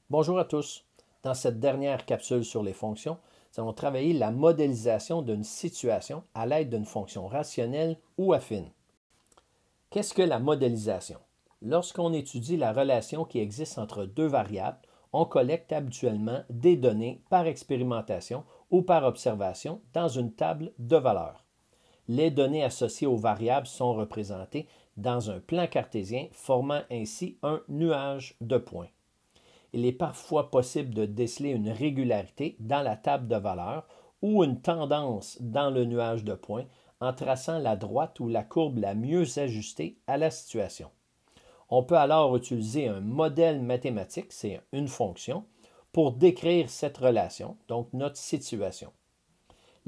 Bonjour à tous. Dans cette dernière capsule sur les fonctions, nous allons travailler la modélisation d'une situation à l'aide d'une fonction rationnelle ou affine. Qu'est-ce que la modélisation? Lorsqu'on étudie la relation qui existe entre deux variables, on collecte habituellement des données par expérimentation ou par observation dans une table de valeurs. Les données associées aux variables sont représentées dans un plan cartésien formant ainsi un nuage de points. Il est parfois possible de déceler une régularité dans la table de valeurs ou une tendance dans le nuage de points en traçant la droite ou la courbe la mieux ajustée à la situation. On peut alors utiliser un modèle mathématique, c'est une fonction, pour décrire cette relation, donc notre situation.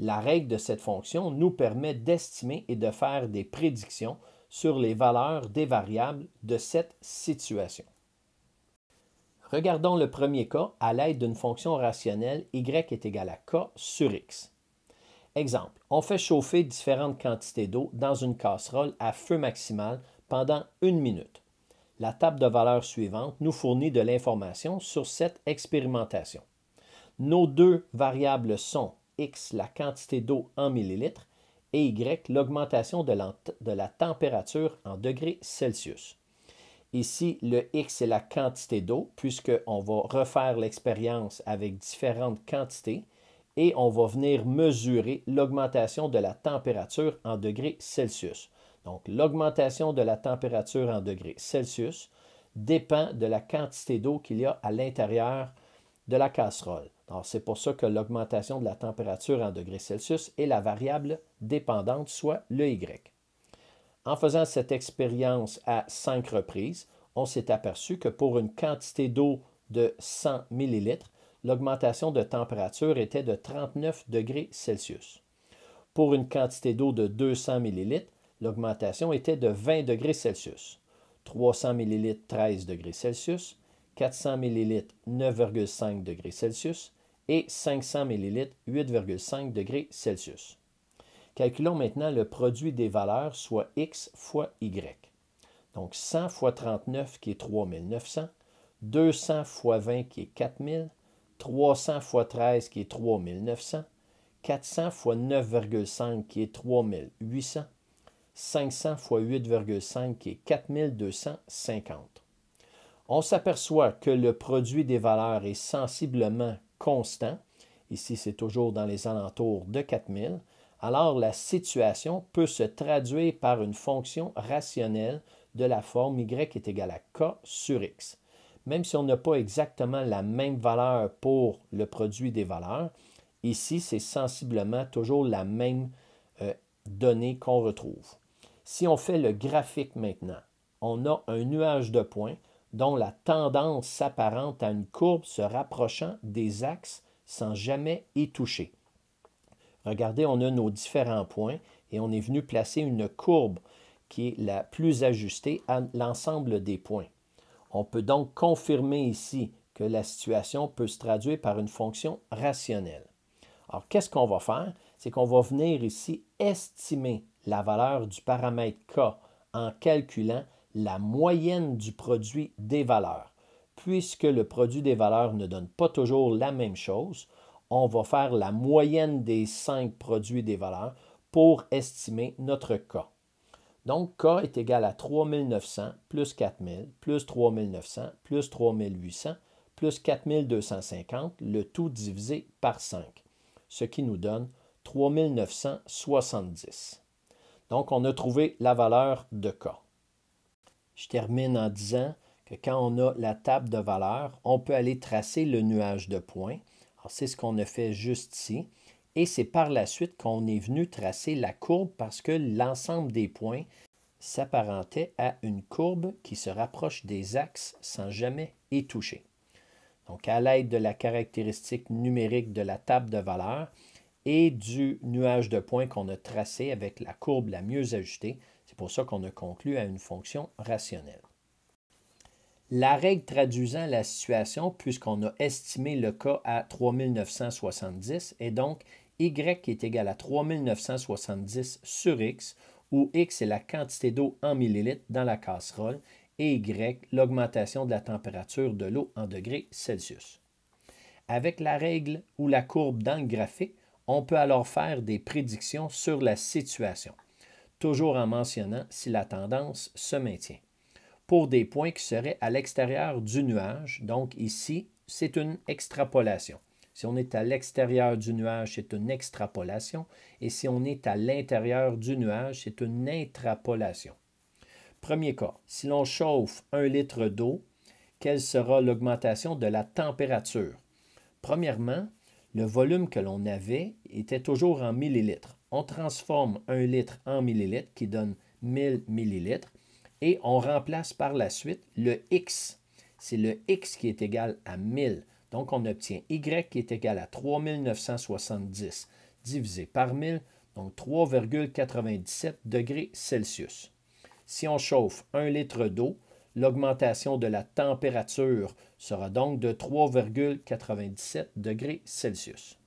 La règle de cette fonction nous permet d'estimer et de faire des prédictions sur les valeurs des variables de cette situation. Regardons le premier cas à l'aide d'une fonction rationnelle y est égal à k sur x. Exemple, on fait chauffer différentes quantités d'eau dans une casserole à feu maximal pendant 1 minute. La table de valeurs suivante nous fournit de l'information sur cette expérimentation. Nos deux variables sont x, la quantité d'eau en millilitres, et y, l'augmentation de la température en degrés Celsius. Ici, le x est la quantité d'eau, puisqu'on va refaire l'expérience avec différentes quantités et on va venir mesurer l'augmentation de la température en degrés Celsius. Donc, l'augmentation de la température en degrés Celsius dépend de la quantité d'eau qu'il y a à l'intérieur de la casserole. Alors, c'est pour ça que l'augmentation de la température en degrés Celsius est la variable dépendante, soit le y. En faisant cette expérience à 5 reprises, on s'est aperçu que pour une quantité d'eau de 100 ml, l'augmentation de température était de 39 degrés Celsius. Pour une quantité d'eau de 200 ml, l'augmentation était de 20 degrés Celsius. 300 ml, 13 degrés Celsius. 400 ml, 9,5 degrés Celsius. Et 500 ml, 8,5 degrés Celsius. Calculons maintenant le produit des valeurs, soit x fois y. Donc 100 fois 39 qui est 3900, 200 fois 20 qui est 4000, 300 fois 13 qui est 3900, 400 fois 9,5 qui est 3800, 500 fois 8,5 qui est 4250. On s'aperçoit que le produit des valeurs est sensiblement constant. Ici, c'est toujours dans les alentours de 4000. Alors, la situation peut se traduire par une fonction rationnelle de la forme y est égal à k sur x. Même si on n'a pas exactement la même valeur pour le produit des valeurs, ici, c'est sensiblement toujours la même donnée qu'on retrouve. Si on fait le graphique maintenant, on a un nuage de points dont la tendance s'apparente à une courbe se rapprochant des axes sans jamais y toucher. Regardez, on a nos différents points et on est venu placer une courbe qui est la plus ajustée à l'ensemble des points. On peut donc confirmer ici que la situation peut se traduire par une fonction rationnelle. Alors, qu'est-ce qu'on va faire? C'est qu'on va venir ici estimer la valeur du paramètre k en calculant la moyenne du produit des valeurs. Puisque le produit des valeurs ne donne pas toujours la même chose, on va faire la moyenne des 5 produits des valeurs pour estimer notre k. Donc, k est égal à 3900 plus 4000 plus 3900 plus 3800 plus 4250, le tout divisé par 5, ce qui nous donne 3970. Donc, on a trouvé la valeur de k. Je termine en disant que quand on a la table de valeurs, on peut aller tracer le nuage de points. C'est ce qu'on a fait juste ici. Et c'est par la suite qu'on est venu tracer la courbe parce que l'ensemble des points s'apparentait à une courbe qui se rapproche des axes sans jamais y toucher. Donc, à l'aide de la caractéristique numérique de la table de valeurs et du nuage de points qu'on a tracé avec la courbe la mieux ajustée, c'est pour ça qu'on a conclu à une fonction rationnelle. La règle traduisant la situation, puisqu'on a estimé le k à 3970, est donc y est égal à 3970 sur x, où x est la quantité d'eau en millilitres dans la casserole et Y, l'augmentation de la température de l'eau en degrés Celsius. Avec la règle ou la courbe dans le graphique, on peut alors faire des prédictions sur la situation, toujours en mentionnant si la tendance se maintient. Pour des points qui seraient à l'extérieur du nuage, donc ici, c'est une extrapolation. Si on est à l'extérieur du nuage, c'est une extrapolation, et si on est à l'intérieur du nuage, c'est une intrapolation. Premier cas, si l'on chauffe 1 litre d'eau, quelle sera l'augmentation de la température? Premièrement, le volume que l'on avait était toujours en millilitres. On transforme 1 litre en millilitres, qui donne 1000 millilitres, et on remplace par la suite le X. C'est le X qui est égal à 1000. Donc, on obtient Y qui est égal à 3970 divisé par 1000, donc 3,97 degrés Celsius. Si on chauffe 1 litre d'eau, l'augmentation de la température sera donc de 3,97 degrés Celsius.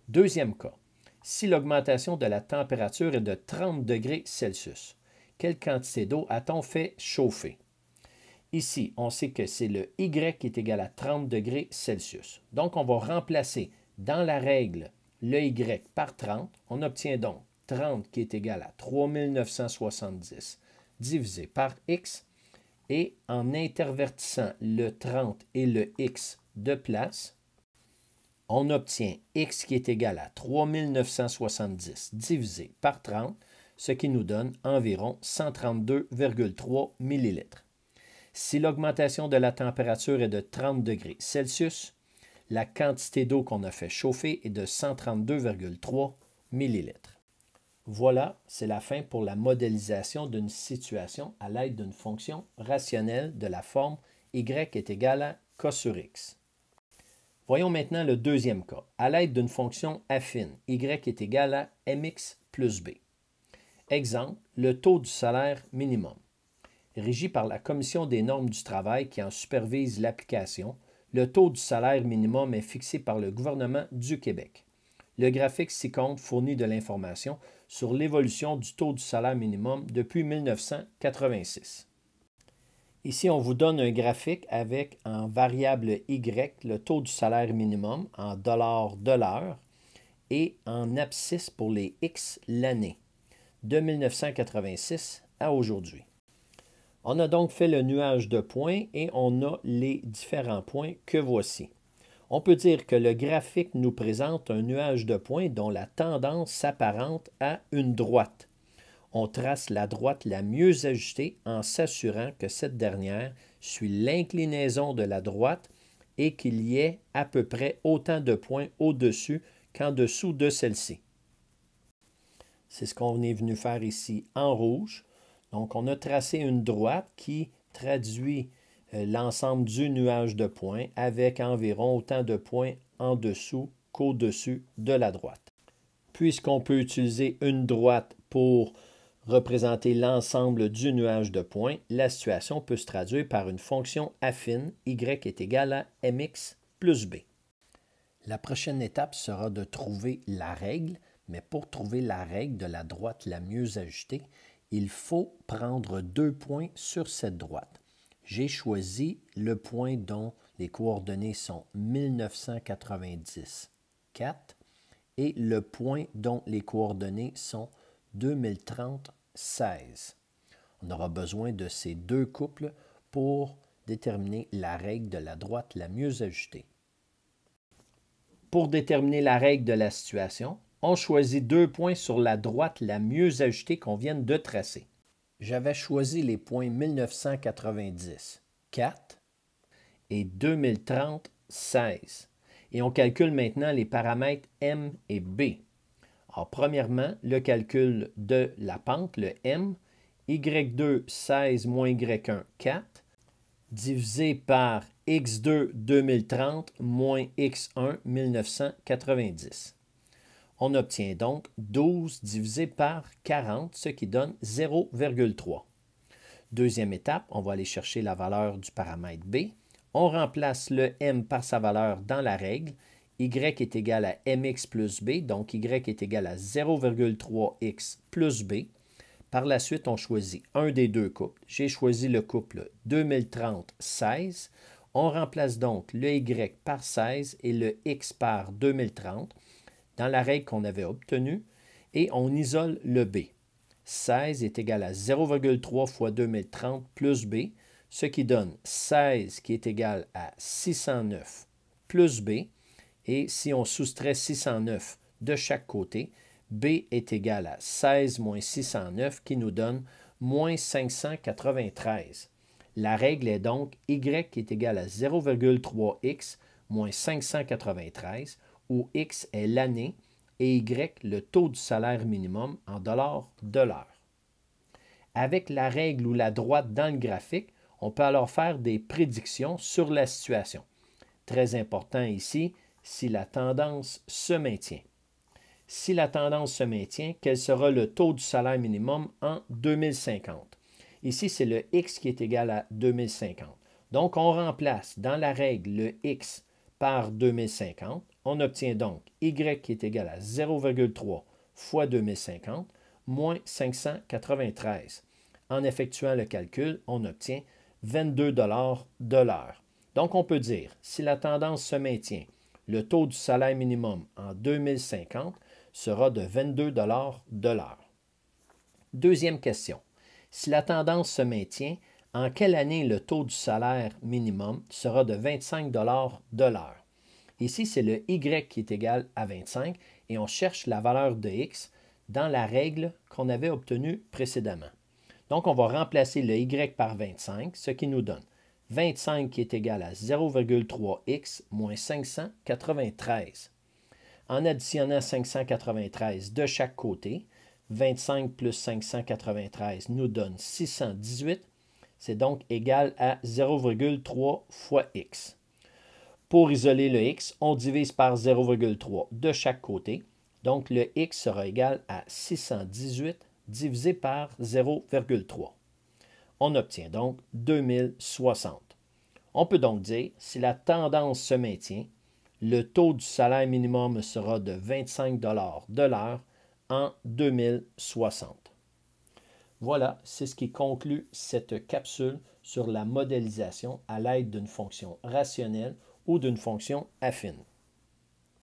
Deuxième cas, si l'augmentation de la température est de 30 degrés Celsius, quelle quantité d'eau a-t-on fait chauffer? Ici, on sait que c'est le Y qui est égal à 30 degrés Celsius. Donc, on va remplacer dans la règle le Y par 30. On obtient donc 30 qui est égal à 3970 divisé par X. Et en intervertissant le 30 et le X de place, on obtient X qui est égal à 3970 divisé par 30, ce qui nous donne environ 132,3 millilitres. Si l'augmentation de la température est de 30 degrés Celsius, la quantité d'eau qu'on a fait chauffer est de 132,3 millilitres. Voilà, c'est la fin pour la modélisation d'une situation à l'aide d'une fonction rationnelle de la forme y est égal à k sur x. Voyons maintenant le deuxième cas, à l'aide d'une fonction affine, y est égal à mx plus b. Exemple, le taux du salaire minimum. Régi par la Commission des normes du travail qui en supervise l'application, le taux du salaire minimum est fixé par le gouvernement du Québec. Le graphique ci-contre fournit de l'information sur l'évolution du taux du salaire minimum depuis 1986. Ici, on vous donne un graphique avec en variable Y le taux du salaire minimum en dollars de l'heure et en abscisse pour les X l'année, de 1986 à aujourd'hui. On a donc fait le nuage de points et on a les différents points que voici. On peut dire que le graphique nous présente un nuage de points dont la tendance s'apparente à une droite. On trace la droite la mieux ajustée en s'assurant que cette dernière suit l'inclinaison de la droite et qu'il y ait à peu près autant de points au-dessus qu'en dessous de celle-ci. C'est ce qu'on est venu faire ici en rouge. Donc, on a tracé une droite qui traduit l'ensemble du nuage de points avec environ autant de points en dessous qu'au-dessus de la droite. Puisqu'on peut utiliser une droite pour représenter l'ensemble du nuage de points, la situation peut se traduire par une fonction affine, y est égal à mx plus b. La prochaine étape sera de trouver la règle, mais pour trouver la règle de la droite la mieux ajustée, il faut prendre 2 points sur cette droite. J'ai choisi le point dont les coordonnées sont 1990, 4 et le point dont les coordonnées sont 2030, 16. On aura besoin de ces deux couples pour déterminer la règle de la droite la mieux ajustée. Pour déterminer la règle de la situation, on choisit 2 points sur la droite la mieux ajustée qu'on vient de tracer. J'avais choisi les points 1990, 4 et 2030, 16. Et on calcule maintenant les paramètres M et B. Alors, premièrement, le calcul de la pente, le M, Y2, 16 moins Y1, 4, divisé par X2, 2030, moins X1, 1990. On obtient donc 12 divisé par 40, ce qui donne 0,3. Deuxième étape, on va aller chercher la valeur du paramètre B. On remplace le M par sa valeur dans la règle. Y est égal à mx plus b, donc Y est égal à 0,3x plus b. Par la suite, on choisit un des deux couples. J'ai choisi le couple 2030-16. On remplace donc le Y par 16 et le X par 2030 dans la règle qu'on avait obtenue et on isole le B. 16 est égal à 0,3 fois 2030 plus B, ce qui donne 16 qui est égal à 609 plus B. Et si on soustrait 609 de chaque côté, B est égal à 16 moins 609 qui nous donne moins 593. La règle est donc Y est égal à 0,3X moins 593, où X est l'année et Y le taux du salaire minimum en dollars de l'heure. Avec la règle ou la droite dans le graphique, on peut alors faire des prédictions sur la situation. Très important ici, si la tendance se maintient. Si la tendance se maintient, quel sera le taux du salaire minimum en 2050? Ici, c'est le X qui est égal à 2050. Donc, on remplace dans la règle le X par 2050. On obtient donc Y qui est égal à 0,3 fois 2050 moins 593. En effectuant le calcul, on obtient 22 $ de l'heure. Donc, on peut dire, si la tendance se maintient, le taux du salaire minimum en 2050 sera de 22 $ de l'heure. Deuxième question. Si la tendance se maintient, en quelle année le taux du salaire minimum sera de 25 $ de l'heure? Ici, c'est le Y qui est égal à 25 et on cherche la valeur de X dans la règle qu'on avait obtenue précédemment. Donc, on va remplacer le Y par 25, ce qui nous donne 25 qui est égal à 0,3X moins 593. En additionnant 593 de chaque côté, 25 plus 593 nous donne 618. C'est donc égal à 0,3 fois X. Pour isoler le X, on divise par 0,3 de chaque côté. Donc, le X sera égal à 618 divisé par 0,3. On obtient donc 2060. On peut donc dire, si la tendance se maintient, le taux du salaire minimum sera de 25 $ de l'heure en 2060. Voilà, c'est ce qui conclut cette capsule sur la modélisation à l'aide d'une fonction rationnelle ou d'une fonction affine.